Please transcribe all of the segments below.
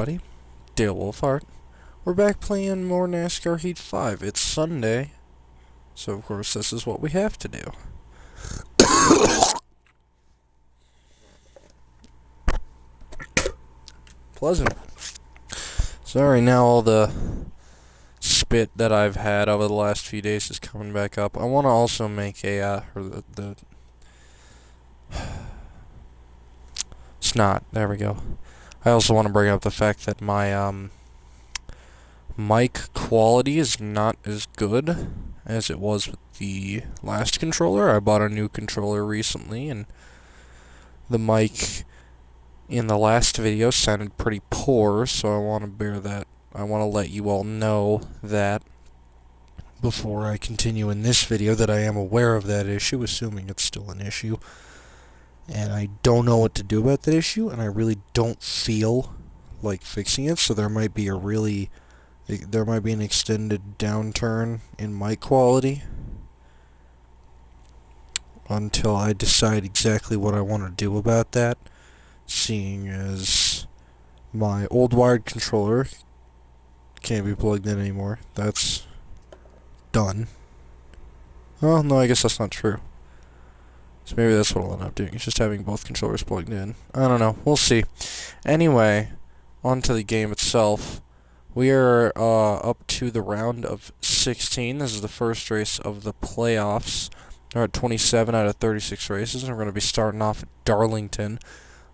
everybody. Dale Wolfhart. We're back playing more NASCAR Heat 5. It's Sunday, so of course this is what we have to do. Pleasant. Sorry, now all the spit that I've had over the last few days is coming back up. I want to also make a, snot, there we go. I also want to bring up the fact that my, mic quality is not as good as it was with the last controller. I bought a new controller recently, and the mic in the last video sounded pretty poor, so I want to bear that. I want to let you all know that before I continue in this video that I am aware of that issue, assuming it's still an issue. And I don't know what to do about that issue, and I really don't feel like fixing it, so there might be an extended downturn in mic quality until I decide exactly what I want to do about that, seeing as my old wired controller can't be plugged in anymore. That's done. Well, no, I guess that's not true. So maybe that's what I'll end up doing. It's just having both controllers plugged in. I don't know. We'll see. Anyway, on to the game itself. We are up to the round of 16. This is the first race of the playoffs. We're at 27 out of 36 races, and we're going to be starting off at Darlington.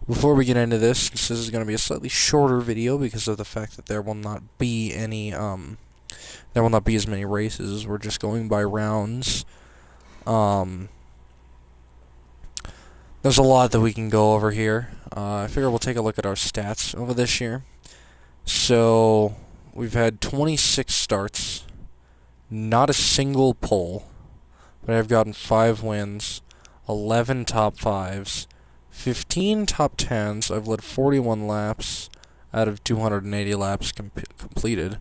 Before we get into this is going to be a slightly shorter video because of the fact that there will not be any, there will not be as many races. We're just going by rounds. There's a lot that we can go over here. I figure we'll take a look at our stats over this year. So, we've had 26 starts, not a single pole, but I've gotten 5 wins, 11 top 5s, 15 top 10s. I've led 41 laps out of 280 laps completed.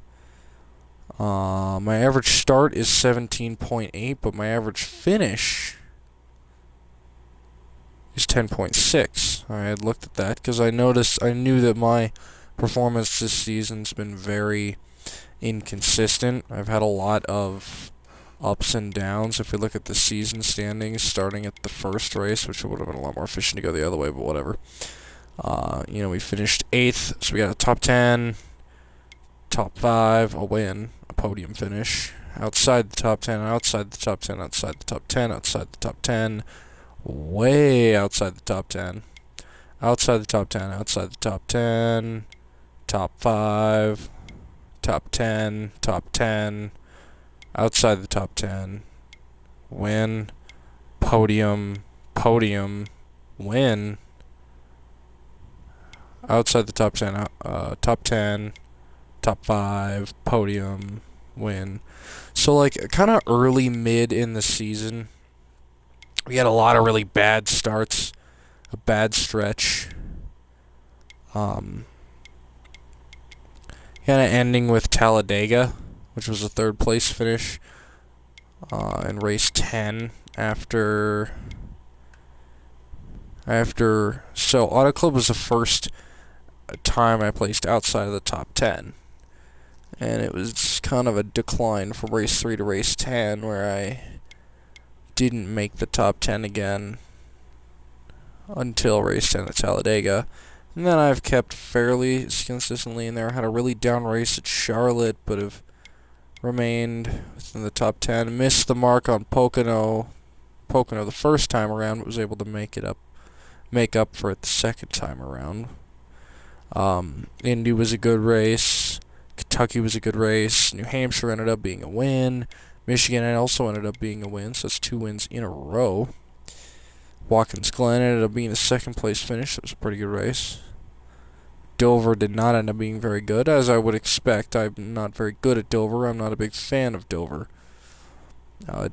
My average start is 17.8, but my average finish is 10.6. I had looked at that because I knew that my performance this season's been very inconsistent. I've had a lot of ups and downs. If we look at the season standings, starting at the first race, which would have been a lot more efficient to go the other way, but whatever. We finished 8th, so we got a top 10, top 5, a win, a podium finish. Outside the top 10, outside the top 10, outside the top 10, outside the top 10, way outside the top 10, outside the top 10, outside the top 10, top 5, top 10, top 10, outside the top 10, win, podium, win, outside the top 10, top 10, top 5, podium, win. So, like, kind of early, mid in the season, we had a lot of really bad starts, a bad stretch. Kind of ending with Talladega, which was a 3rd place finish in race 10 after so Auto Club was the first time I placed outside of the top 10, and it was kind of a decline from race 3 to race 10 where I didn't make the top 10 again until race 10 at Talladega. And then I've kept fairly consistently in there. I had a really down race at Charlotte, but have remained within the top 10. Missed the mark on Pocono the first time around, but was able to make up for it the second time around. Indy was a good race. Kentucky was a good race. New Hampshire ended up being a win. Michigan also ended up being a win, so it's 2 wins in a row. Watkins Glen ended up being a 2nd place finish. That was a pretty good race. Dover did not end up being very good, as I would expect. I'm not very good at Dover. I'm not a big fan of Dover.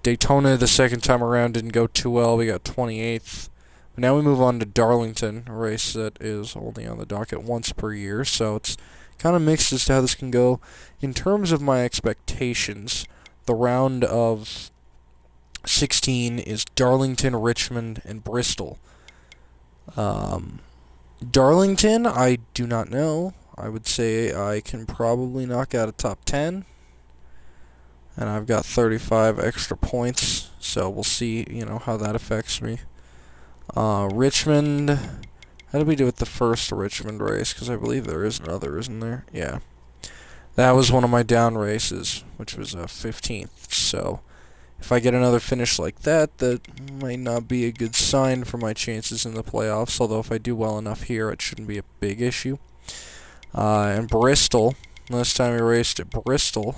Daytona the second time around didn't go too well. We got 28th. But now we move on to Darlington, a race that is only on the docket once per year, so it's kind of mixed as to how this can go. In terms of my expectations, the round of 16 is Darlington, Richmond, and Bristol. Darlington, I do not know. I would say I can probably knock out a top 10. And I've got 35 extra points, so we'll see, how that affects me. Richmond, how did we do with the first Richmond race? Because I believe there is another, isn't there? Yeah. That was one of my down races, which was 15th, so if I get another finish like that, that might not be a good sign for my chances in the playoffs, although if I do well enough here, it shouldn't be a big issue. And Bristol, last time we raced at Bristol,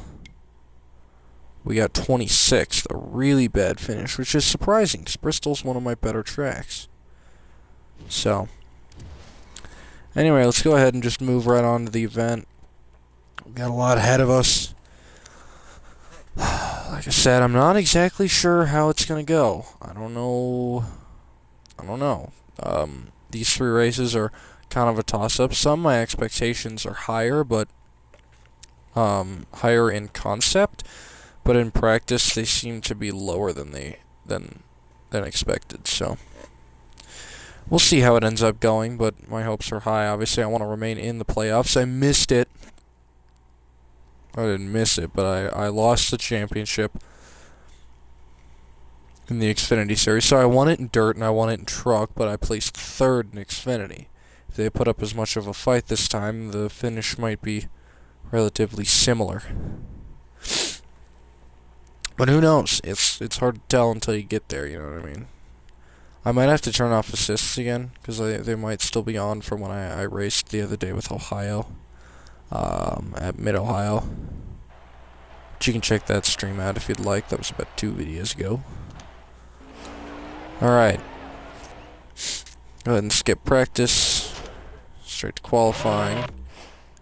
we got 26th, a really bad finish, which is surprising, because Bristol's one of my better tracks. So, anyway, let's go ahead and just move right on to the event. We've got a lot ahead of us. Like I said, I'm not exactly sure how it's going to go. I don't know. These 3 races are kind of a toss-up. Some of my expectations are higher, but higher in concept. But in practice, they seem to be lower than expected. So we'll see how it ends up going. But my hopes are high. Obviously, I want to remain in the playoffs. I missed it. I didn't miss it, but I lost the championship in the Xfinity Series. So I won it in dirt and I won it in truck, but I placed 3rd in Xfinity. If they put up as much of a fight this time, the finish might be relatively similar. But who knows? It's hard to tell until you get there, you know what I mean? I might have to turn off assists again, because they might still be on from when I raced the other day with Ohio, at Mid-Ohio. But you can check that stream out if you'd like. That was about 2 videos ago. Alright. Go ahead and skip practice. Straight to qualifying.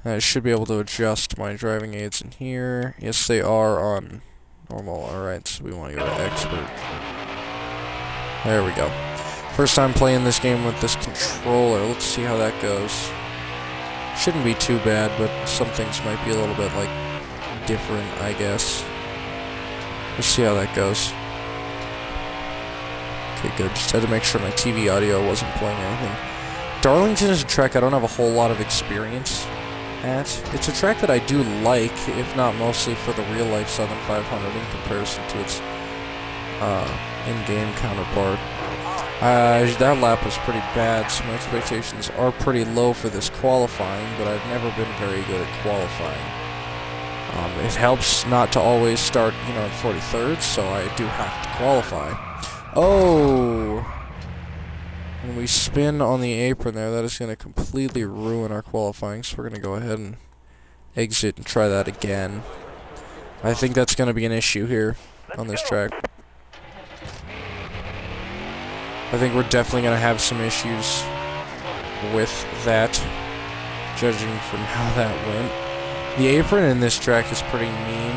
I should be able to adjust my driving aids in here. Yes, they are on normal. Alright, so we want to go to expert. There we go. First time playing this game with this controller. Let's see how that goes. Shouldn't be too bad, but some things might be a little bit, different, I guess. Let's see how that goes. Okay, good. Just had to make sure my TV audio wasn't playing anything. Darlington is a track I don't have a whole lot of experience at. It's a track that I do like, if not mostly for the real-life Southern 500 in comparison to its in-game counterpart. That lap was pretty bad, so my expectations are pretty low for this qualifying, but I've never been very good at qualifying. It helps not to always start, at 43rd, so I do have to qualify. Oh! When we spin on the apron there, that is going to completely ruin our qualifying, so we're going to go ahead and exit and try that again. I think that's going to be an issue here on this track. I think we're definitely going to have some issues with that, judging from how that went. The apron in this track is pretty mean,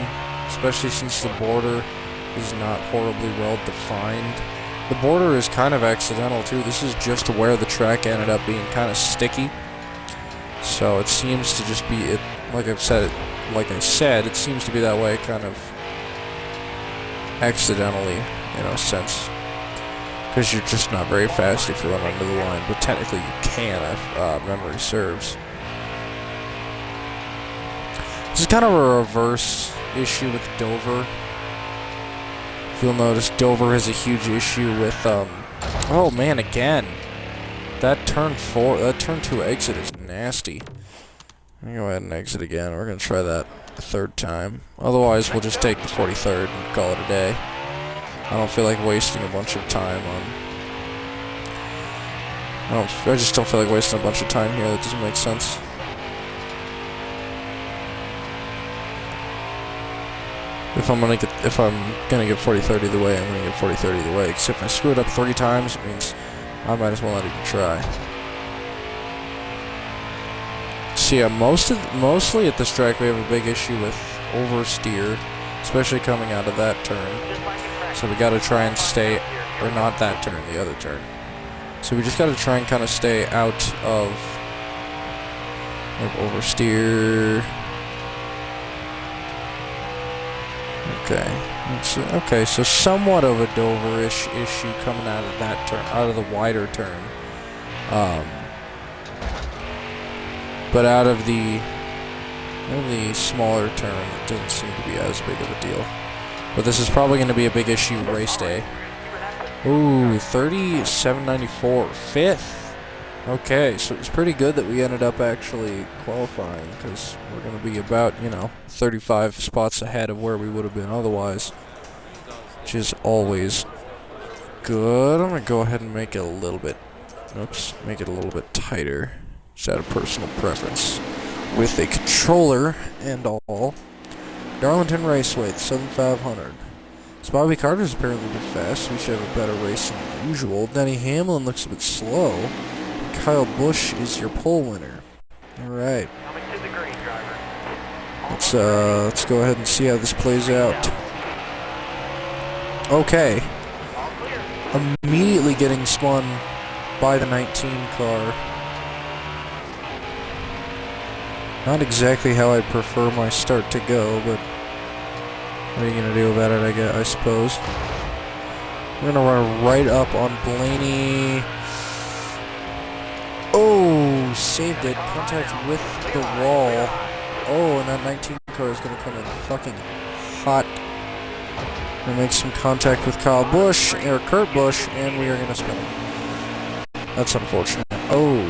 especially since the border is not horribly well defined. The border is kind of accidental too. This is just where the track ended up being kind of sticky. So it seems to just be like I said, it seems to be that way kind of accidentally, in a sense. Because you're just not very fast if you run under the line, but technically you can if memory serves. This is kind of a reverse issue with Dover. If you'll notice, Dover has a huge issue with, oh man, again. That turn 2 exit is nasty. I'm going to go ahead and exit again. We're going to try that a 3rd time. Otherwise, we'll just take the 43rd and call it a day. I don't feel like wasting a bunch of time on... I just don't feel like wasting a bunch of time here. That doesn't make sense. If I'm gonna get 43rd either way, I'm gonna get 43rd either way. Except if I screw it up 3 times, it means I might as well not even try. So yeah, mostly at this track we have a big issue with oversteer, especially coming out of that turn. So we gotta try and stay, or not that turn, the other turn. So we just gotta try and kind of stay out of oversteer. Okay, so somewhat of a Dover-ish issue coming out of that turn, out of the wider turn. But out of the smaller turn, it doesn't seem to be as big of a deal. But this is probably going to be a big issue race day. Ooh, 37.94, 5th. Okay, so it's pretty good that we ended up actually qualifying, because we're going to be about, 35 spots ahead of where we would have been otherwise, which is always good. I'm going to go ahead and make it a little bit, make it a little bit tighter, just out of personal preference, with a controller and all. Darlington Raceway, 7,500. So Bobby Carter's apparently been fast, so we should have a better race than usual. Denny Hamlin looks a bit slow. Kyle Busch is your pole winner. Alright. Let's go ahead and see how this plays out. Okay. Immediately getting spun by the 19 car. Not exactly how I'd prefer my start to go, but what are you gonna do about it, I suppose. We're gonna run right up on Blaney. Oh, saved it. Contact with the wall. Oh, and that 19 car is gonna come in fucking hot. Gonna make some contact with Kyle Busch, or Kurt Busch, and we are gonna spin him. That's unfortunate. Oh.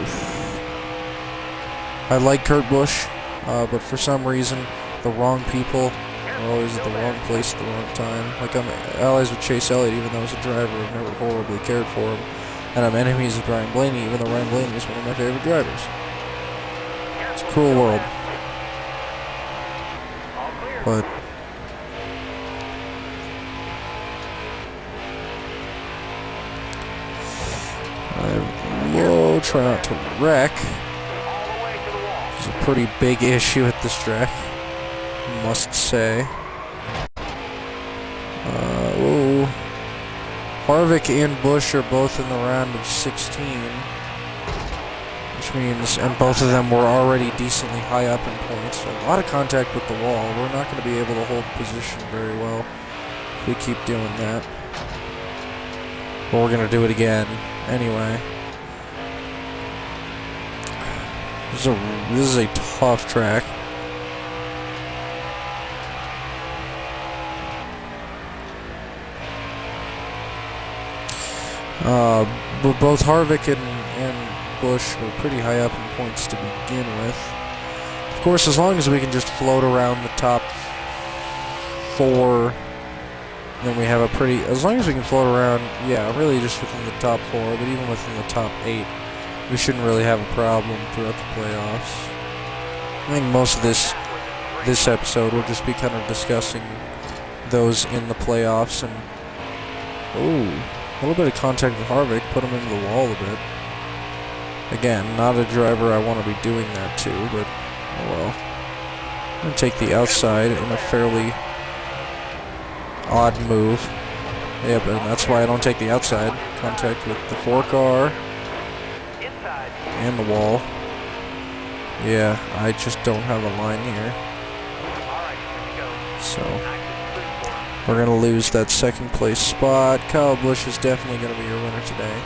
I like Kurt Busch, but for some reason, the wrong people are always at the wrong place at the wrong time. Like, I'm allies with Chase Elliott, even though he's a driver, I've never horribly cared for him. And I'm enemies with Ryan Blaney, even though Ryan Blaney is one of my favorite drivers. It's a cruel world. But I will try not to wreck. It's a pretty big issue at this track, I must say. Oh. Harvick and Busch are both in the round of 16, which means, and both of them were already decently high up in points, so a lot of contact with the wall. We're not going to be able to hold position very well if we keep doing that. But we're going to do it again anyway. This is a tough track. But both Harvick and Busch were pretty high up in points to begin with. Of course, as long as we can just float around the top 4, then we have a pretty... As long as we can float around, yeah, really just within the top 4, but even within the top 8, we shouldn't really have a problem throughout the playoffs. I think most of this episode will just be kind of discussing those in the playoffs, and... Ooh. A little bit of contact with Harvick, put him into the wall a bit. Again, not a driver I want to be doing that to, but oh well. I'm going to take the outside in a fairly odd move. Yep, and that's why I don't take the outside. Contact with the 4 car and the wall. Yeah, I just don't have a line here. So... we're going to lose that second place spot. Kyle Busch is definitely going to be your winner today.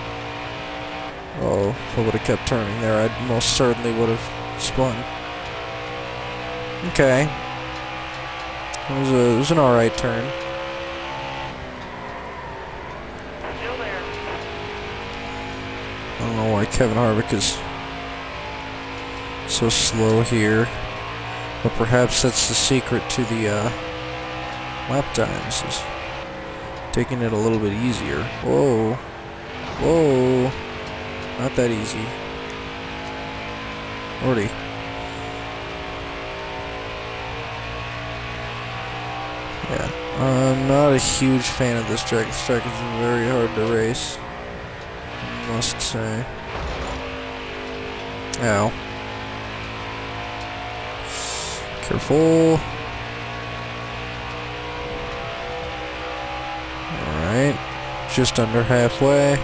Oh, if I would have kept turning there, I most certainly would have spun. Okay. It was an alright turn. I don't know why Kevin Harvick is so slow here. But perhaps that's the secret to the lap times, is taking it a little bit easier. Whoa. Whoa. Not that easy. Already. Yeah. I'm not a huge fan of this track. This track is very hard to race, I must say. Ow. Careful. Alright. Just under halfway.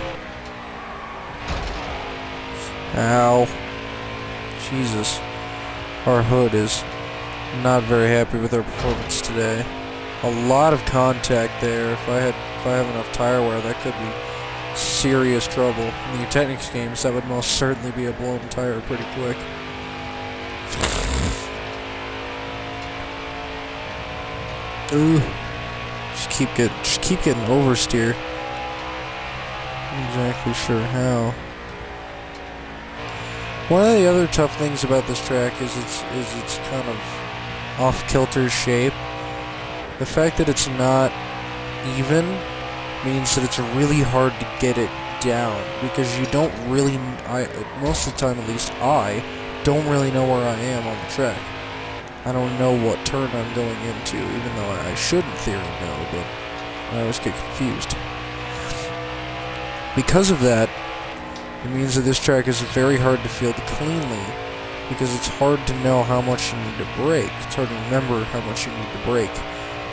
Ow. Jesus. Our hood is not very happy with our performance today. A lot of contact there. If I have enough tire wear, that could be serious trouble. In the Technics games, that would most certainly be a blown tire pretty quick. Ooh. Just keep getting oversteer. Not exactly sure how. One of the other tough things about this track is its kind of off-kilter shape. The fact that it's not even means that it's really hard to get it down, because you don't really, most of the time at least, I don't really know where I am on the track. I don't know what turn I'm going into, even though I should in theory know, but I always get confused. Because of that, it means that this track is very hard to field cleanly, because it's hard to know how much you need to brake. It's hard to remember how much you need to brake,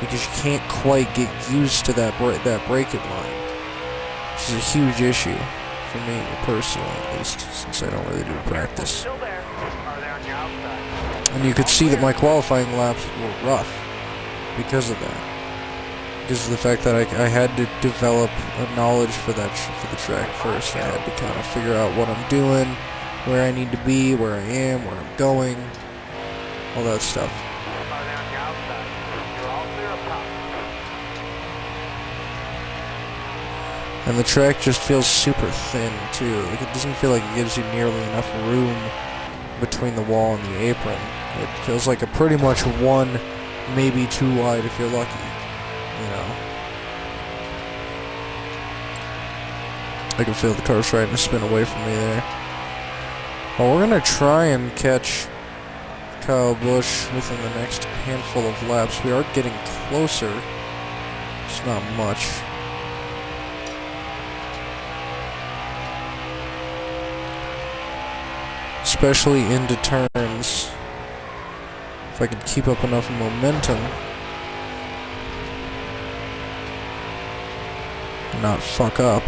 because you can't quite get used to that braking line, which is a huge issue for me personally, at least, since I don't really do practice. And you could see that my qualifying laps were rough because of that. Because of the fact that I had to develop a knowledge for the track first. I had to kind of figure out what I'm doing, where I need to be, where I am, where I'm going, all that stuff. And the track just feels super thin too. Like, it doesn't feel like it gives you nearly enough room between the wall and the apron. It feels like a pretty much one, maybe two wide if you're lucky. You know, I can feel the car starting to spin away from me there. Well, we're gonna try and catch Kyle Busch within the next handful of laps. We are getting closer. It's not much. Especially into turns. If I could keep up enough momentum. Not fuck up,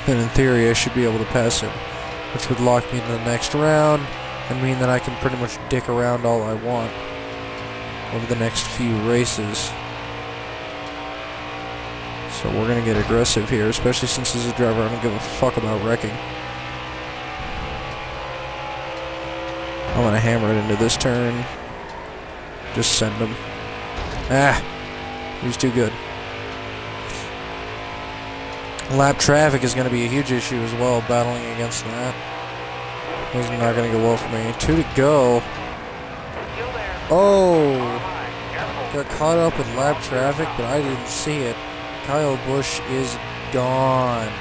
then in theory I should be able to pass him, which would lock me into the next round and mean that I can pretty much dick around all I want over the next few races. So we're gonna get aggressive here, especially since as a driver I don't give a fuck about wrecking. I'm gonna hammer it into this turn. Just send him. Ah, he's too good. Lap traffic is going to be a huge issue as well, battling against that. This is not going to go well for me. 2 to go. Oh! Got caught up with lap traffic, but I didn't see it. Kyle Busch is gone.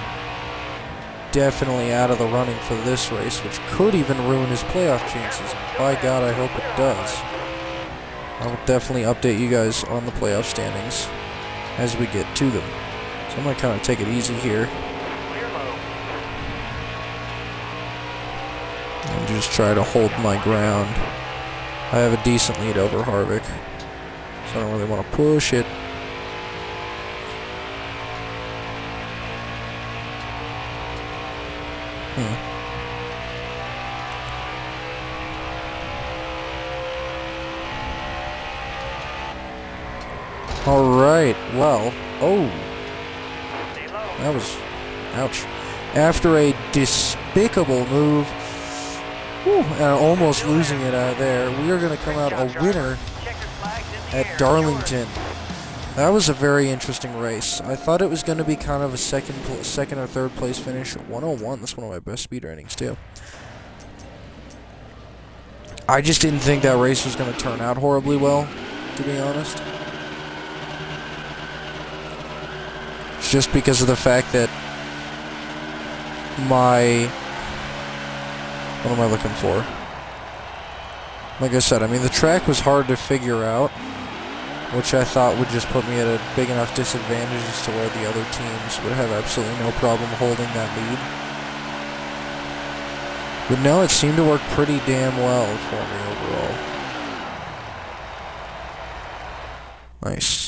Definitely out of the running for this race, which could even ruin his playoff chances. By God, I hope it does. I will definitely update you guys on the playoff standings as we get to them. So I'm going to kind of take it easy here. And just try to hold my ground. I have a decent lead over Harvick, so I don't really want to push it. Alright, well, oh. That was, ouch. After a despicable move, and almost losing it out there, we are going to come out a winner at Darlington. That was a very interesting race. I thought it was going to be kind of a second or third place finish. 101, that's one of my best speed ratings too. I just didn't think that race was going to turn out horribly well, to be honest. Just because of the fact that what am I looking for? Like I said, I mean, the track was hard to figure out, which I thought would just put me at a big enough disadvantage as to where the other teams would have absolutely no problem holding that lead. But no, it seemed to work pretty damn well for me overall. Nice.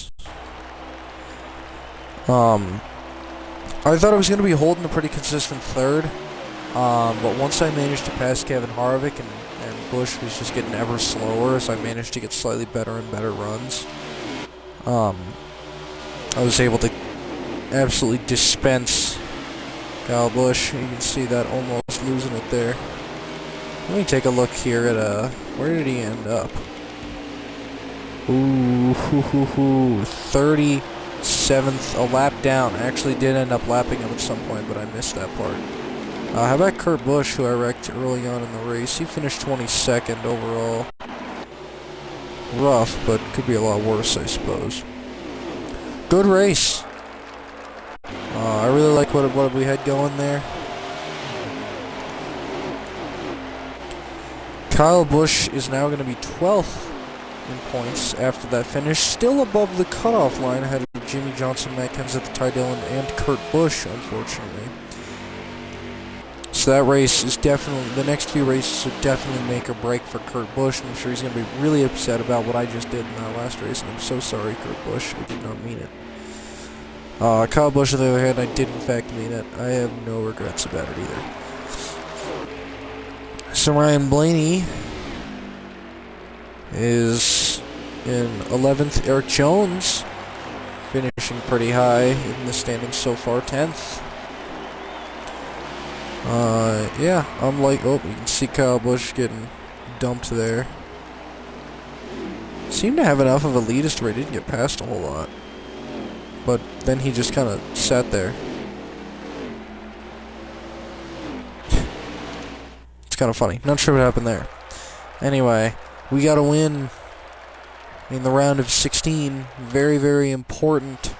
I thought I was going to be holding a pretty consistent third, but once I managed to pass Kevin Harvick and Busch was just getting ever slower as I managed to get slightly better and better runs, I was able to absolutely dispense Kyle Busch. You can see that almost losing it there. Let me take a look here at, where did he end up? Ooh. 37th, a lap down. I actually did end up lapping him at some point, but I missed that part. How about Kurt Busch, who I wrecked early on in the race? He finished 22nd overall. Rough, but could be a lot worse, I suppose. Good race. I really like what we had going there. Kyle Busch is now going to be 12th in points after that finish. Still above the cutoff line ahead of Jimmy Johnson, Matt Kenseth, Ty Dillon, and Kurt Busch, unfortunately. So that race is definitely, the next few races would definitely make or break for Kurt Busch, and I'm sure he's going to be really upset about what I just did in that last race, and I'm so sorry, Kurt Busch. I did not mean it. Kyle Busch, on the other hand, I did in fact mean it. I have no regrets about it either. So Ryan Blaney is in 11th. Eric Jones finishing pretty high in the standings so far, 10th. Yeah, I'm like, oh, you can see Kyle Busch getting dumped there. Seemed to have enough of a lead as to where he didn't get past a whole lot. But then he just kind of sat there. It's kind of funny. Not sure what happened there. Anyway, we got a win in the round of 16. Very, very important.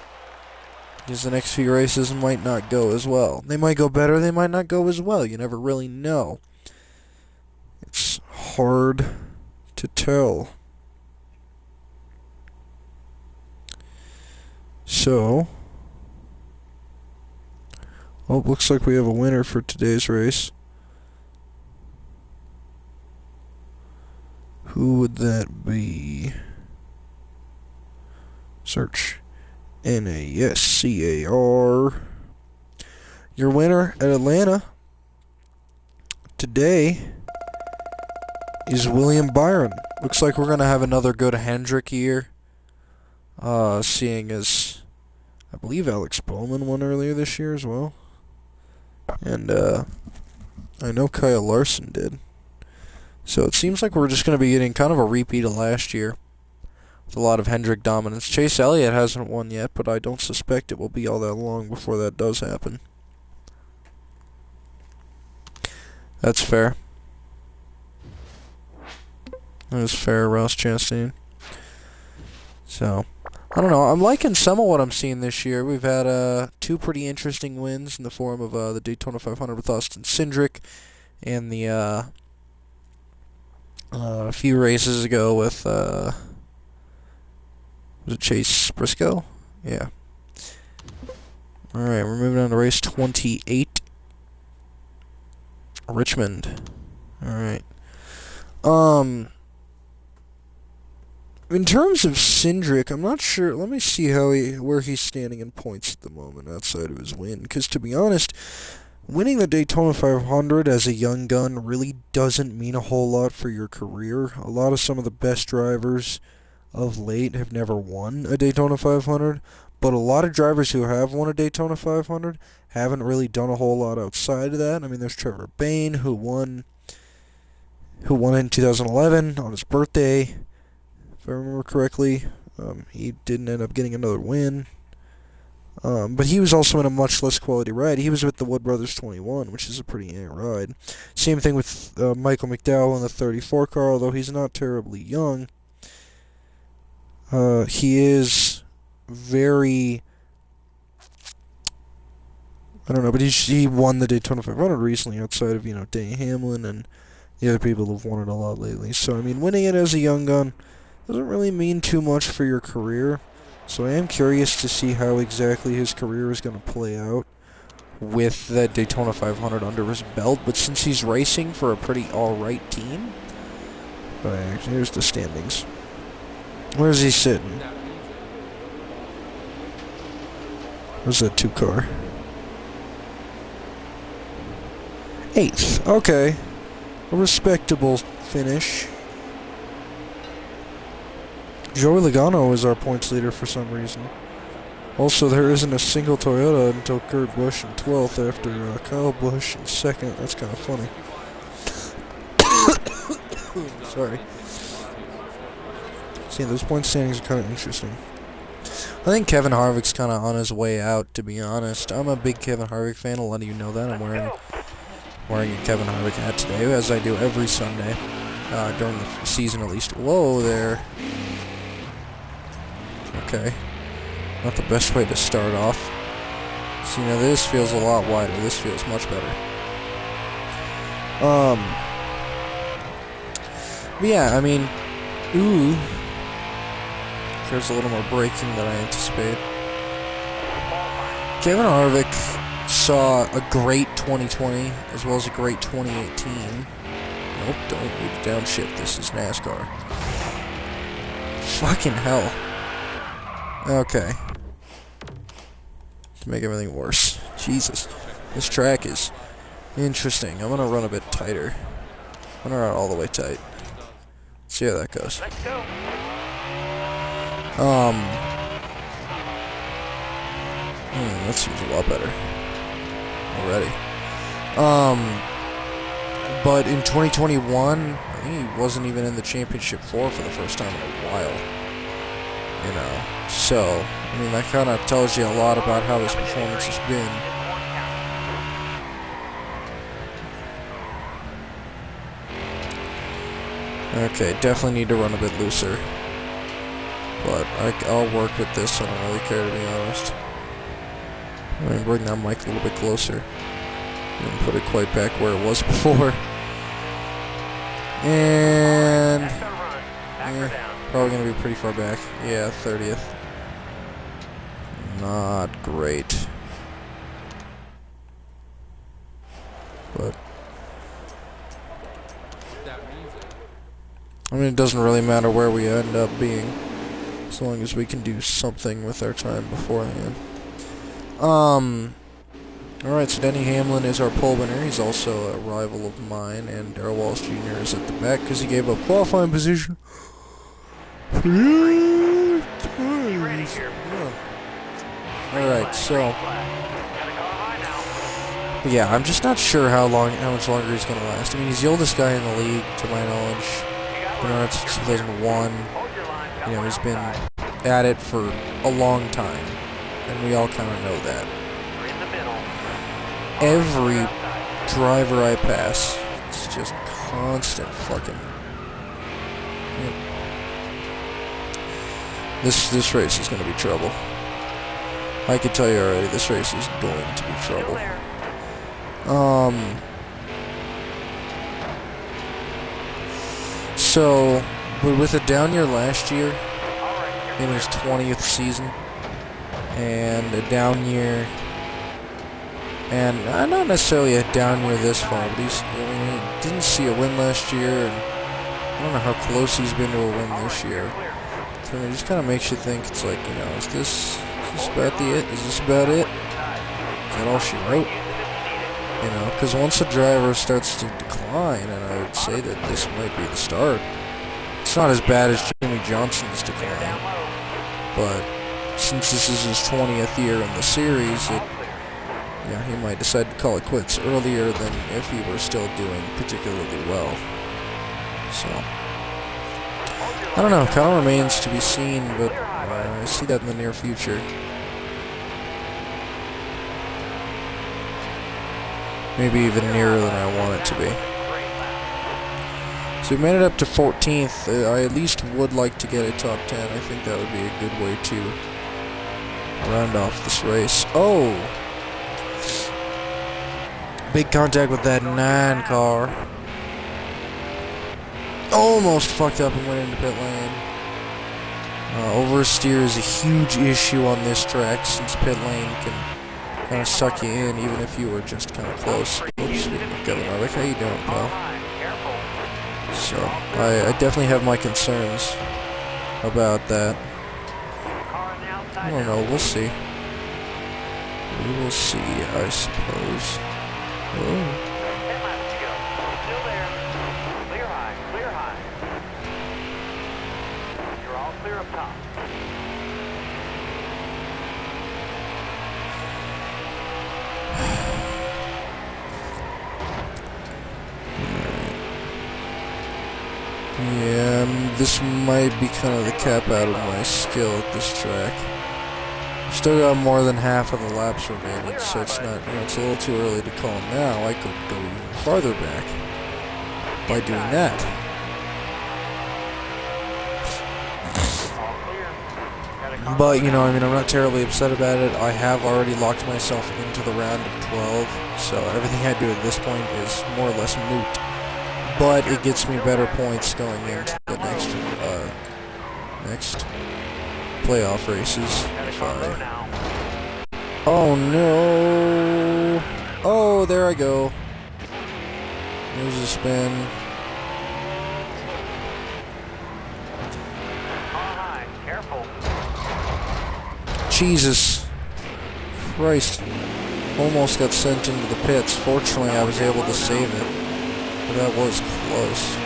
Because the next few races might not go as well. They might go better, they might not go as well. You never really know. It's hard to tell. So, well, it looks like we have a winner for today's race. Who would that be? Search. NASCAR. Your winner at Atlanta today is William Byron. Looks like we're going to have another good Hendrick year. Seeing as I believe Alex Bowman won earlier this year as well. And I know Kyle Larson did. So it seems like we're just going to be getting kind of a repeat of last year. With a lot of Hendrick dominance. Chase Elliott hasn't won yet, but I don't suspect it will be all that long before that does happen. That's fair. That is fair, Ross Chastain. So, I don't know. I'm liking some of what I'm seeing this year. We've had two pretty interesting wins in the form of the Daytona 500 with Austin Cindric and the a few races ago with was it Chase Briscoe? Yeah. Alright, we're moving on to race 28. Richmond. Alright. In terms of Cindric, I'm not sure. Let me see where he's standing in points at the moment outside of his win. Because to be honest, winning the Daytona 500 as a young gun really doesn't mean a whole lot for your career. A lot of some of the best drivers of late have never won a Daytona 500, but a lot of drivers who have won a Daytona 500 haven't really done a whole lot outside of that. I mean, there's Trevor Bayne who won in 2011 on his birthday, if I remember correctly. He didn't end up getting another win, but he was also in a much less quality ride. He was with the Wood Brothers 21, which is a pretty ride. Same thing with Michael McDowell in the 34 car, although he's not terribly young. He is very, I don't know, but he won the Daytona 500 recently outside of, Danny Hamlin and the other people who've won it a lot lately. So, I mean, winning it as a young gun doesn't really mean too much for your career. So I am curious to see how exactly his career is going to play out with that Daytona 500 under his belt. But since he's racing for a pretty alright team, here's the standings. Where's he sitting? Where's that 2-car? 8th. Okay. A respectable finish. Joey Logano is our points leader for some reason. Also, there isn't a single Toyota until Kurt Busch in 12th after Kyle Busch in 2nd. That's kind of funny. Sorry. See, those point standings are kind of interesting. I think Kevin Harvick's kind of on his way out, to be honest. I'm a big Kevin Harvick fan. A lot of you know that. I'm wearing a Kevin Harvick hat today, as I do every Sunday during the season, at least. Whoa, there. Okay. Not the best way to start off. See, now this feels a lot wider. This feels much better. But yeah, I mean, ooh. There's a little more braking than I anticipated. Kevin Harvick saw a great 2020 as well as a great 2018. Nope, don't need to downshift. This is NASCAR. Fucking hell. Okay. To make everything worse. Jesus. This track is interesting. I'm gonna run a bit tighter. I'm gonna run all the way tight. See how that goes. Let's go. That seems a lot better already. But in 2021, I think he wasn't even in the championship four for the first time in a while. You know, so I mean that kind of tells you a lot about how his performance has been. Okay, definitely need to run a bit looser. But I'll work with this, I don't really care, to be honest. I'm going to bring that mic a little bit closer. And put it quite back where it was before. And probably going to be pretty far back. Yeah, 30th. Not great. But I mean, it doesn't really matter where we end up being, as long as we can do something with our time beforehand. Alright, so Denny Hamlin is our pole winner. He's also a rival of mine, and Darrell Wallace Jr. is at the back because he gave up qualifying position. Alright, so yeah, I'm just not sure how much longer he's gonna last. I mean, he's the oldest guy in the league, to my knowledge. Been around since 2001. You know, he's been at it for a long time, and we all kind of know that. Every driver I pass, it's just constant fucking. Yep. This race is gonna be trouble. I can tell you already, this race is going to be trouble. So, with a down year last year, in his 20th season, and a down year, and not necessarily a down year this far, but he didn't see a win last year, and I don't know how close he's been to a win this year. So it just kind of makes you think, it's like, you know, is this about it? Is this about it? Is that all she wrote? You know, because once a driver starts to decline, and I would say that this might be the start. It's not as bad as Jimmy Johnson's decline, but since this is his 20th year in the series, he might decide to call it quits earlier than if he were still doing particularly well. So, I don't know, kind of remains to be seen, but I see that in the near future. Maybe even nearer than I want it to be. So we made it up to 14th. I at least would like to get a top 10. I think that would be a good way to round off this race. Oh! Big contact with that 9 car. Almost fucked up and went into pit lane. Oversteer is a huge issue on this track, since pit lane can kind of suck you in even if you were just kind of close. Oops, speaking of Kevin Harvick, how you doing, pal? So, I definitely have my concerns about that. I don't know, we'll see. We will see, I suppose. Oh. You're all clear up top. Yeah, I'm this might be kind of the cap out of my skill at this track. Still got more than half of the laps remaining, so it's not, it's a little too early to call now. I could go even farther back by doing that. But, I'm not terribly upset about it. I have already locked myself into the round of 12, so everything I do at this point is more or less moot. But it gets me better points going into the next playoff races. Oh no! Oh, there I go. There's a spin. Jesus Christ. Almost got sent into the pits. Fortunately, I was able to save it. But that was close.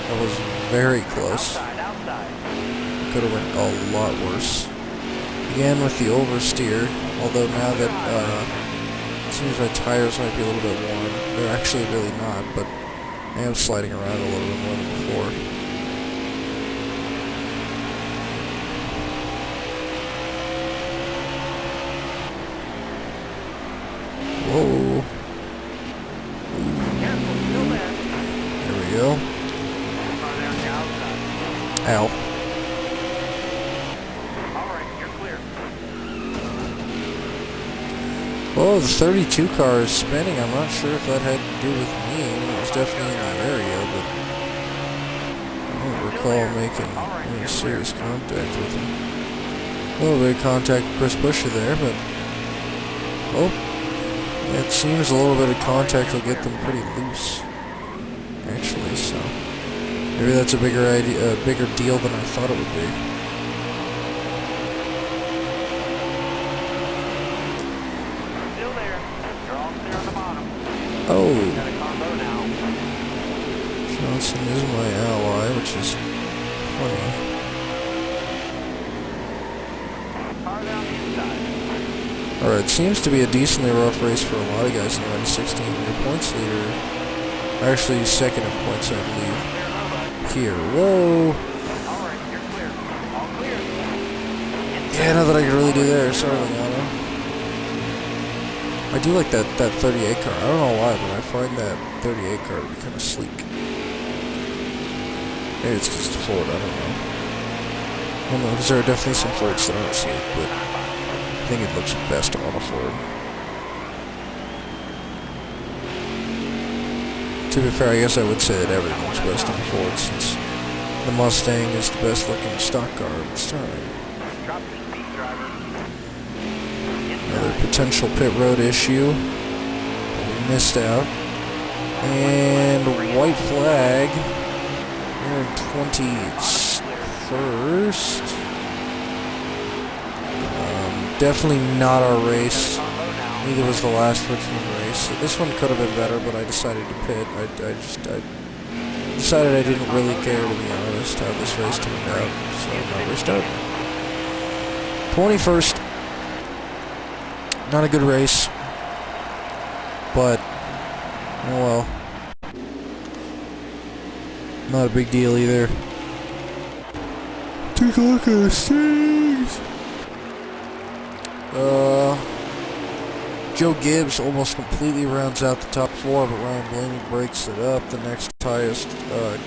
That was very close. Could have went a lot worse. Again with the oversteer. Although now that, it seems my tires might be a little bit warm. They're actually really not, but I am sliding around a little bit more than before. Whoa. There we go. Ow. Oh, the 32 car is spinning. I'm not sure if that had to do with me. It was definitely in the area, but I don't recall making any serious contact with him. A little bit of contact with Chris Buescher there, but oh, it seems a little bit of contact will get them pretty loose, actually. So maybe that's a bigger deal than I thought it would be. Oh, Johnson is my ally, which is funny. Alright, seems to be a decently rough race for a lot of guys in the round 16. Your points leader, actually second in points, I believe. Here, whoa. Yeah, nothing I can really do there. Sorry, Leano. I do like that 38 car. I don't know why, but I find that 38 car to be kind of sleek. Maybe it's because it's Ford, I don't know. I don't know, because there are definitely some Fords that aren't sleek, but I think it looks best on a Ford. To be fair, I guess I would say that everything looks best on a Ford, since the Mustang is the best looking stock car of its time. Another potential pit road issue. We missed out. And white flag. We're in 21st. Definitely not our race. Neither was the last Richmond race. So this one could have been better, but I decided to pit. I decided I didn't really care, to be honest, how this race turned out. So I raced out. 21st. Not a good race, but, oh well. Not a big deal either. Take a look at the stakes! Joe Gibbs almost completely rounds out the top four, but Ryan Blaney breaks it up. The next highest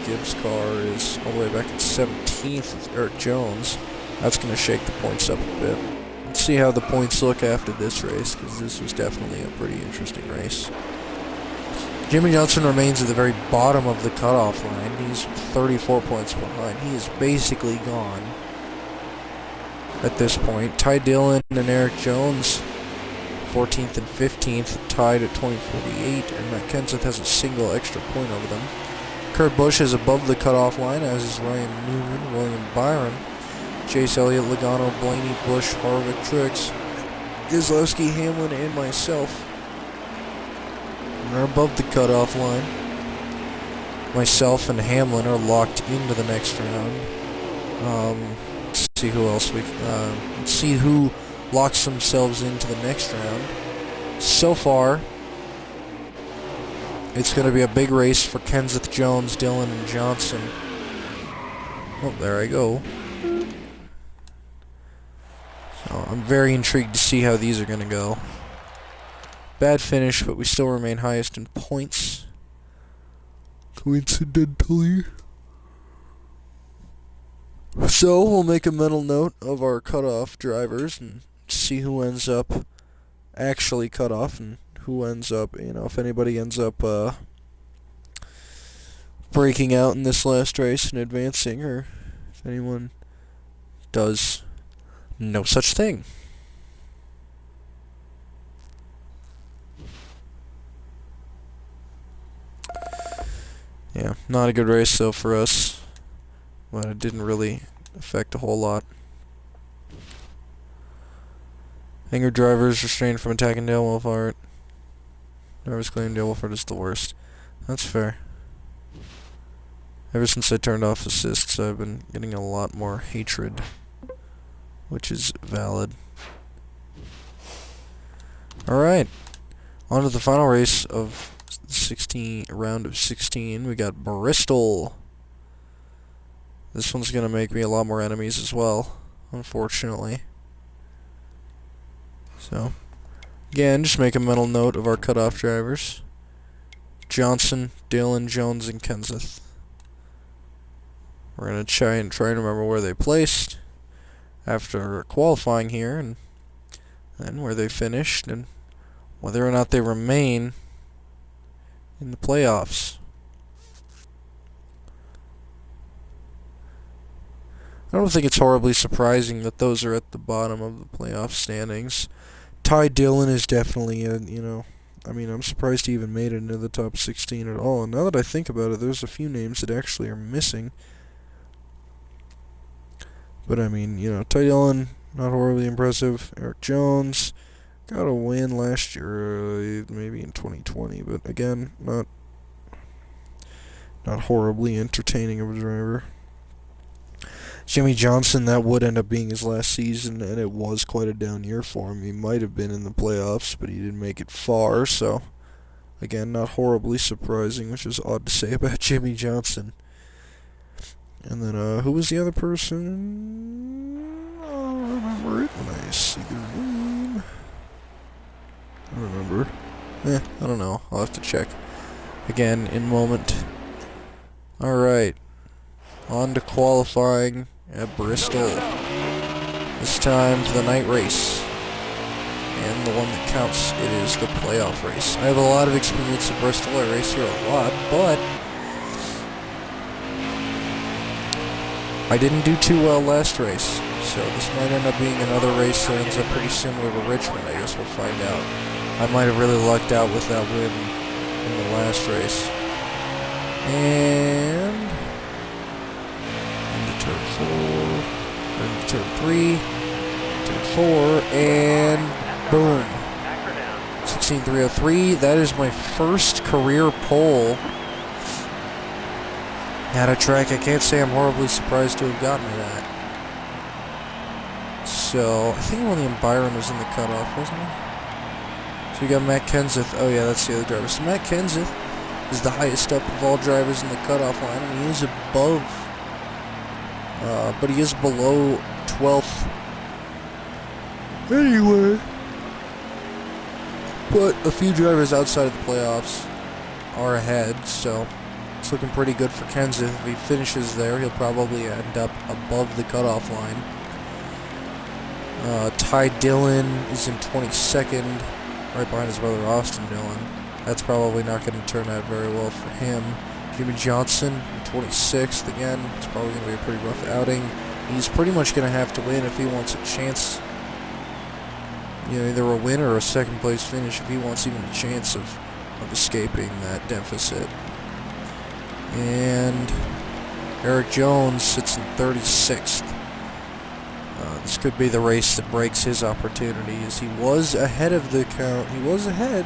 Gibbs car is all the way back in 17th with Eric Jones. That's going to shake the points up a bit. Let's see how the points look after this race, because this was definitely a pretty interesting race. Jimmy Johnson remains at the very bottom of the cutoff line. He's 34 points behind. He is basically gone at this point. Ty Dillon and Eric Jones, 14th and 15th, tied at 20:48, and Matt Kenseth has a single extra point over them. Kurt Busch is above the cutoff line, as is Ryan Newman, William Byron, Chase Elliott, Logano, Blaney, Busch, Harvick, Truex, Gieslowski, Hamlin, and myself are above the cutoff line. Myself and Hamlin are locked into the next round. Let's see who else let's see who locks themselves into the next round. So far, it's going to be a big race for Kenseth, Jones, Dillon, and Johnson. Oh, there I go. So I'm very intrigued to see how these are going to go. Bad finish, but we still remain highest in points. Coincidentally. So we'll make a mental note of our cutoff drivers and see who ends up actually cut off and who ends up, if anybody ends up breaking out in this last race and advancing, or if anyone does no such thing. Yeah, not a good race though for us, but it didn't really affect a whole lot. Anger drivers restrained from attacking Dale Wolfhard. Drivers claim Dale Wolfhard is the worst. That's fair. Ever since I turned off assists, I've been getting a lot more hatred, which is valid. Alright, on to the final race of round of 16. We got Bristol. This one's going to make me a lot more enemies as well, unfortunately. So, again, just make a mental note of our cutoff drivers. Johnson, Dillon, Jones, and Kenseth. We're going to try and remember where they placed after qualifying here, and then where they finished, and whether or not they remain in the playoffs. I don't think it's horribly surprising that those are at the bottom of the playoff standings. Ty Dillon is definitely I'm surprised he even made it into the top 16 at all. And now that I think about it, there's a few names that actually are missing. But Ty Dillon, not horribly impressive. Eric Jones got a win last year, maybe in 2020, but again, not horribly entertaining of a driver. Jimmy Johnson, that would end up being his last season, and it was quite a down year for him. He might have been in the playoffs, but he didn't make it far, so again, not horribly surprising, which is odd to say about Jimmy Johnson. And then, who was the other person? I don't remember it when I see their name. I don't remember. I don't know. I'll have to check again in a moment. Alright. On to qualifying at Bristol. This time to the night race. And the one that counts, it is the playoff race. I have a lot of experience at Bristol. I race here a lot, but I didn't do too well last race. So this might end up being another race that ends up pretty similar to Richmond. I guess we'll find out. I might have really lucked out with that win in the last race. And into turn 4, into turn 3, turn 4, and boom. 16.303. That is my first career pole at a track. I can't say I'm horribly surprised to have gotten to that. So, I think William Byron was in the cutoff, wasn't he? So we got Matt Kenseth. Oh yeah, that's the other driver. So Matt Kenseth is the highest up of all drivers in the cutoff line, and he is above, but he is below 12th. Anyway, but a few drivers outside of the playoffs are ahead, so it's looking pretty good for Kenseth. If he finishes there, he'll probably end up above the cutoff line. Ty Dillon is in 22nd, right behind his brother Austin Dillon. That's probably not going to turn out very well for him. Jimmy Johnson in 26th. Again, it's probably going to be a pretty rough outing. He's pretty much going to have to win if he wants a chance. Either a win or a second place finish if he wants even a chance of escaping that deficit. And Eric Jones sits in 36th. This could be the race that breaks his opportunity, as he was ahead of the count. He was ahead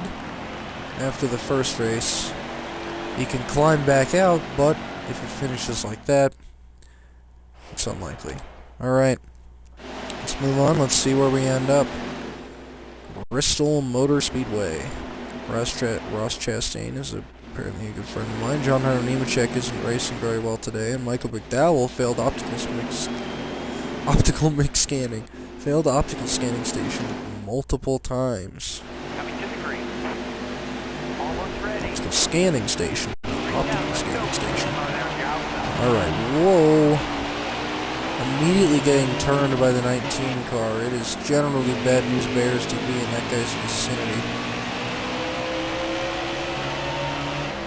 after the first race. He can climb back out, but if he finishes like that, it's unlikely. Alright, let's move on. Let's see where we end up. Bristol Motor Speedway. Ross Chastain is a apparently a good friend of mine. John Hunter Nemechek isn't racing very well today, and Michael McDowell failed optical scanning station multiple times. Coming to the green. Almost ready. Optical scanning station. Optical scanning station. Oh, there's your outside. Alright, whoa. Immediately getting turned by the 19 car. It is generally bad news bears to be in that guy's vicinity.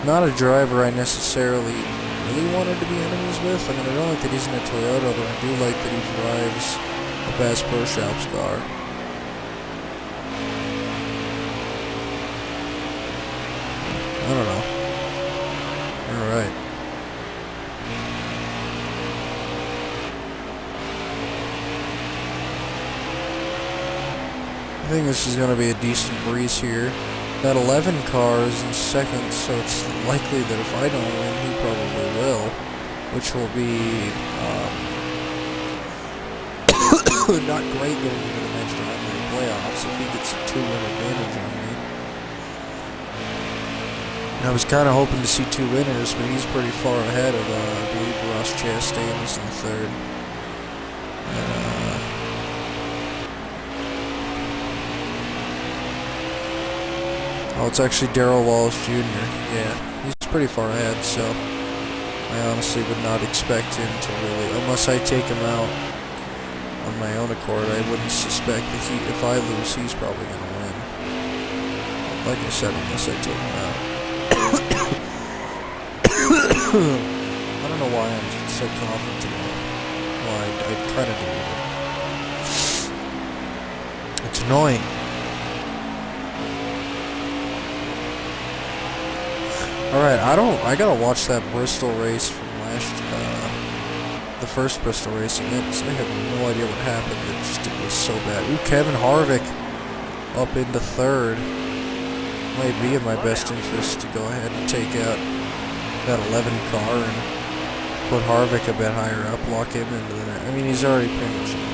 Not a driver I necessarily really wanted to be enemies with. I mean, I don't like that he's in a Toyota, but I do like that he drives a Bass Pro Shops car. I don't know. Alright. I think this is going to be a decent breeze here. That 11 car is in second, so it's likely that if I don't win, he probably will, which will be not great going into the next round of the playoffs if he gets a 2-win advantage on me. And I was kind of hoping to see 2 winners, but he's pretty far ahead of, I believe, Ross Chastain is in third. Oh, it's actually Darrell Wallace Jr. Yeah, he's pretty far ahead, so I honestly would not expect him to really, unless I take him out on my own accord, I wouldn't suspect that if I lose, he's probably going to win. Like I said, unless I take him out. I don't know why I'm so confident today. Well, I kind of do. It's annoying. Alright, I gotta watch that Bristol race from the first Bristol race again, because I have no idea what happened. It was so bad. Ooh, Kevin Harvick up into third. Might be in my best interest to go ahead and take out that 11 car and put Harvick a bit higher up, lock him into the net. I mean, he's already pretty much in the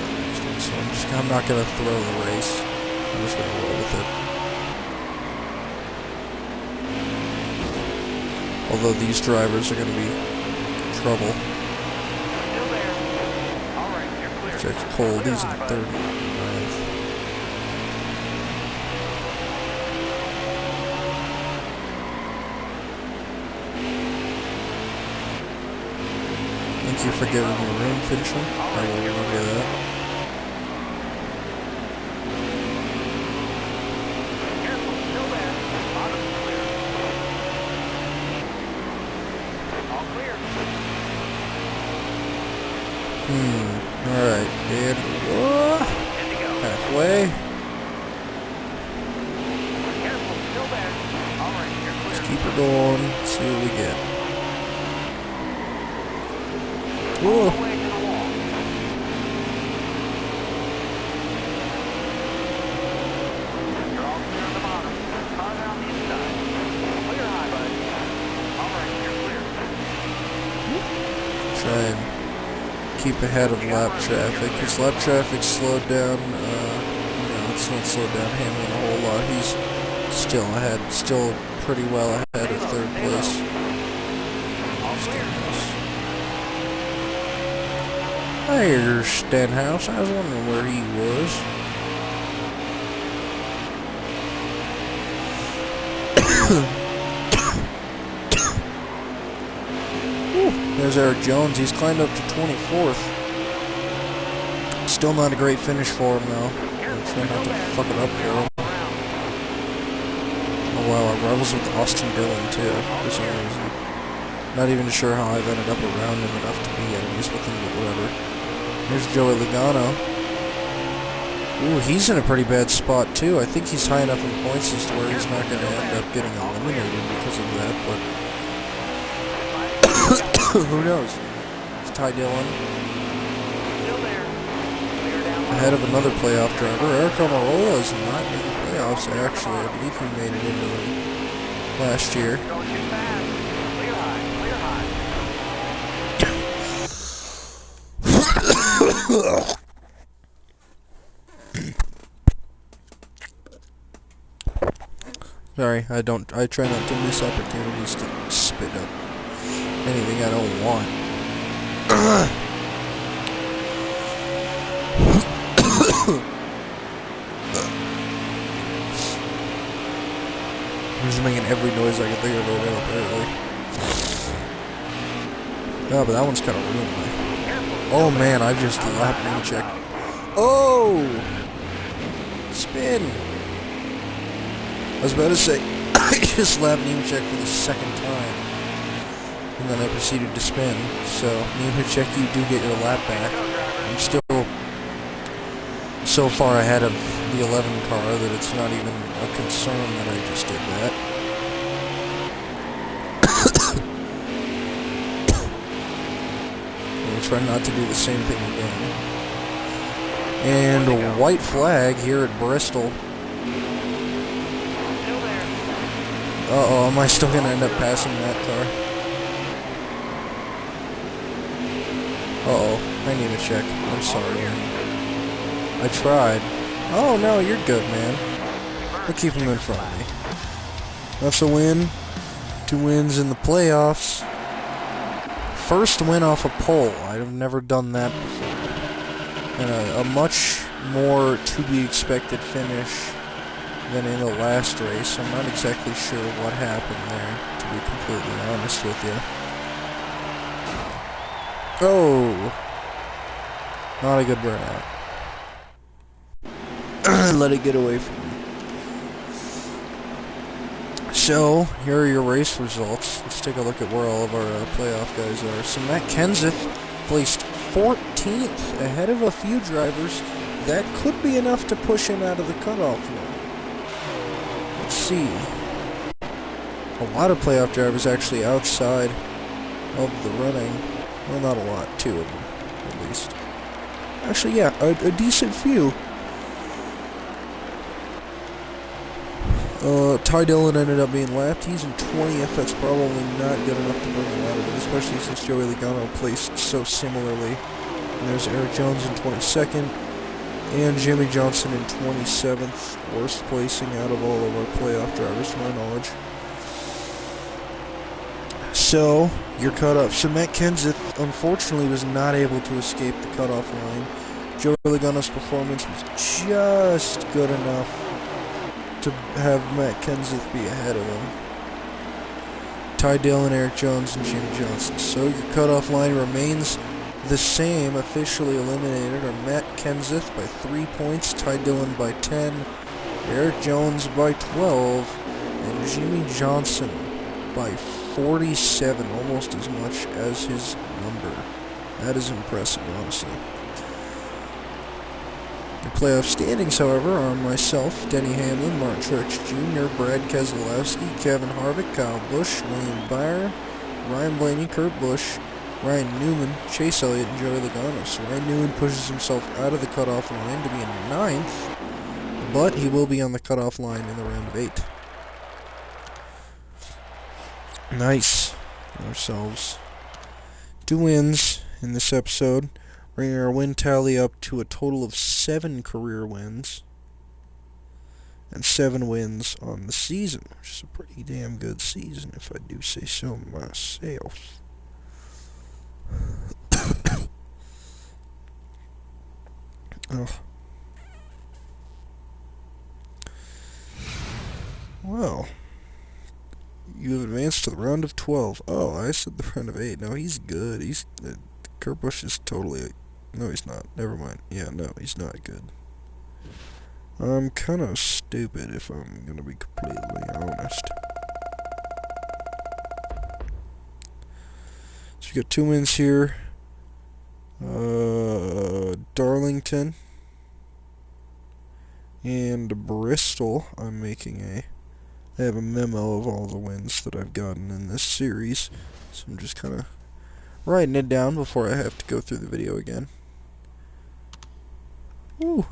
next one, so I'm not gonna throw the race. I'm just gonna roll with it. Although these drivers are going to be in trouble. Still there. All right, you're clear. Check Cole, he's in Clear, 30th. Thank you for giving me room, Fincham. I will remember that. Careful, still there. Bottom's clear. All clear. Alright, and Good to go. halfway. Careful, still there. All right, you're clear. Let's keep her going. See what we get. All Whoa. the way to the wall. You're all clear on the bottom. Car down the inside. Clear high, bud. All right, you're clear. Try and keep ahead of lap traffic. His lap traffic slowed down. No, it's not slowed down Hamlin a whole lot. He's still ahead, still pretty well ahead of third place. All clear. There's Stenhouse. I was wondering where he was. There's Eric Jones. He's climbed up to 24th. Still not a great finish for him, though. I'll try not to fuck it up for him. Oh, wow. Our rivals with Austin Dillon, too, for some reason. Not even sure how I've ended up around him enough to be enemies with him, but whatever. Here's Joey Logano. Ooh, he's in a pretty bad spot, too. I think he's high enough in points as to where he's not going to end up getting eliminated because of that, but who knows? It's Ty Dillon. Still there. Clear down. Ahead of another playoff driver. Eric Almirola is not in the playoffs, actually. I believe he made it into them last year. Going too fast. Clear high. Clear high. Sorry, I try not to miss opportunities to spit up anything I don't want. I'm just making every noise I can think of right now, apparently. Oh, but that one's kind of ruined me. Oh man, I just lapped name check. Oh! Spin! I was about to say, I just lapped name check for the second time. And then I proceeded to spin. So, name check, you do get your lap back. I'm still so far ahead of the 11 car that it's not even a concern that I just did that. We'll try not to do the same thing again. And a white flag here at Bristol. Uh-oh, am I still going to end up passing that car? Uh-oh, I need a check. I'm sorry, man. I tried. Oh, no, you're good, man. We'll keep him in front of me. That's a win. 2 wins in the playoffs. First win off a pole. I've never done that before. And a much more to-be-expected finish than in the last race. I'm not exactly sure what happened there, to be completely honest with you. Oh! Not a good burnout. Let it get away from me. So, here are your race results. Let's take a look at where all of our playoff guys are. So Matt Kenseth placed 14th, ahead of a few drivers. That could be enough to push him out of the cutoff line. Let's see. A lot of playoff drivers actually outside of the running. Well, not a lot. 2 of them, at least. Actually, yeah, a decent few. Ty Dillon ended up being lapped. He's in 20th. That's probably not good enough to bring him out of it, especially since Joey Logano placed so similarly. And there's Eric Jones in 22nd, and Jimmy Johnson in 27th. Worst placing out of all of our playoff drivers, to my knowledge. So, your cutoff. So Matt Kenseth, unfortunately, was not able to escape the cutoff line. Joey Logano's performance was just good enough to have Matt Kenseth be ahead of him. Ty Dillon, Eric Jones, and Jimmy Johnson. So your cutoff line remains the same. Officially eliminated are Matt Kenseth by 3 points, Ty Dillon by 10, Eric Jones by 12, and Jimmy Johnson by 47, almost as much as his number. That is impressive, honestly. The playoff standings, however, are myself, Denny Hamlin, Martin Truex Jr., Brad Keselowski, Kevin Harvick, Kyle Busch, William Byron, Ryan Blaney, Kurt Busch, Ryan Newman, Chase Elliott, and Joey Logano. So Ryan Newman pushes himself out of the cutoff line to be in 9th, but he will be on the cutoff line in the round of 8. Nice. Ourselves 2 wins in this episode, bringing our win tally up to a total of 7 career wins and 7 wins on the season, which is a pretty damn good season, if I do say so myself. Ugh. Well, you have advanced to the round of 12. Oh, I said the round of 8. No, he's good. Kurt Busch is totally... No, he's not. Never mind. Yeah, no, he's not good. I'm kind of stupid, if I'm going to be completely honest. So we got 2 wins here. Darlington and Bristol. I have a memo of all the wins that I've gotten in this series. So I'm just kind of writing it down before I have to go through the video again. Woo!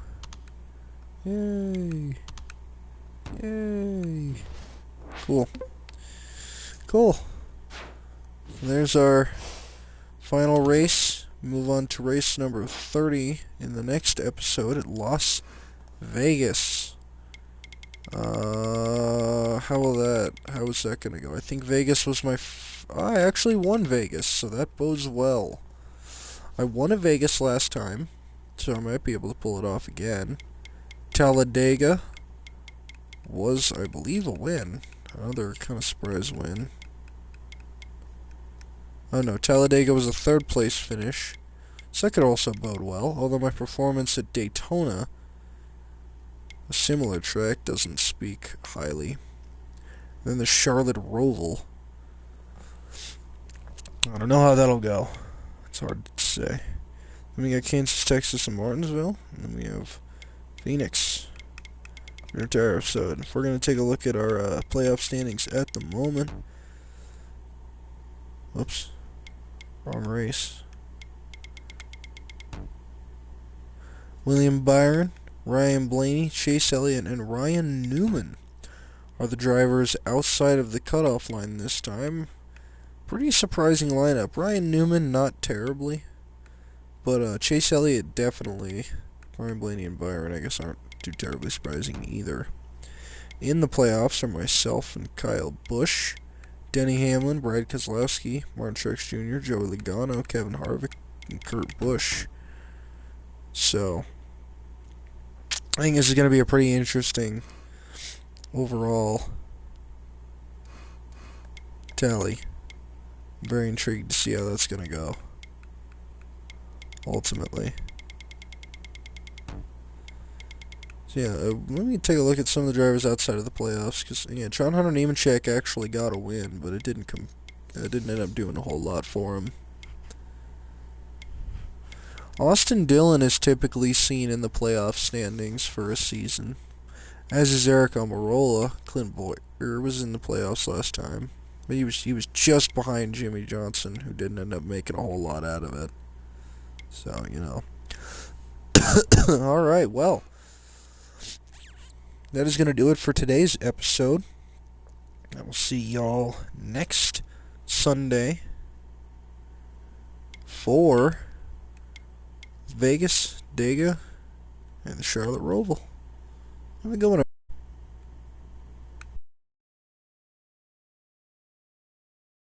Yay! Yay! Cool. Cool. There's our final race. Move on to race number 30 in the next episode at Las Vegas. How was that gonna go? I think Vegas was I actually won Vegas, so that bodes well. I won at Vegas last time, so I might be able to pull it off again. Talladega was, I believe, a win. Another kind of surprise win. Oh no, Talladega was a third place finish. So that could also bode well, although my performance at Daytona, a similar track, doesn't speak highly. Then the Charlotte Roval. I don't know how that'll go. It's hard to say. Then we got Kansas, Texas, and Martinsville. And then we have Phoenix. So if we're going to take a look at our playoff standings at the moment. Whoops. Wrong race. William Byron, Ryan Blaney, Chase Elliott, and Ryan Newman are the drivers outside of the cutoff line this time. Pretty surprising lineup. Ryan Newman, not terribly. But Chase Elliott, definitely. Ryan Blaney and Byron, I guess, aren't too terribly surprising either. In the playoffs are myself and Kyle Busch, Denny Hamlin, Brad Keselowski, Martin Truex Jr., Joey Logano, Kevin Harvick, and Kurt Busch. So, I think this is going to be a pretty interesting overall tally. I'm very intrigued to see how that's going to go, ultimately. So yeah, let me take a look at some of the drivers outside of the playoffs, because John Hunter Nemechek actually got a win, but it didn't end up doing a whole lot for him. Austin Dillon is typically seen in the playoff standings for a season, as is Eric Almirola. Clint Bowyer was in the playoffs last time, but he was just behind Jimmy Johnson, who didn't end up making a whole lot out of it. So, All right, well, that is going to do it for today's episode. I will see y'all next Sunday for Vegas, Dega, and the Charlotte Roval. Have a good one.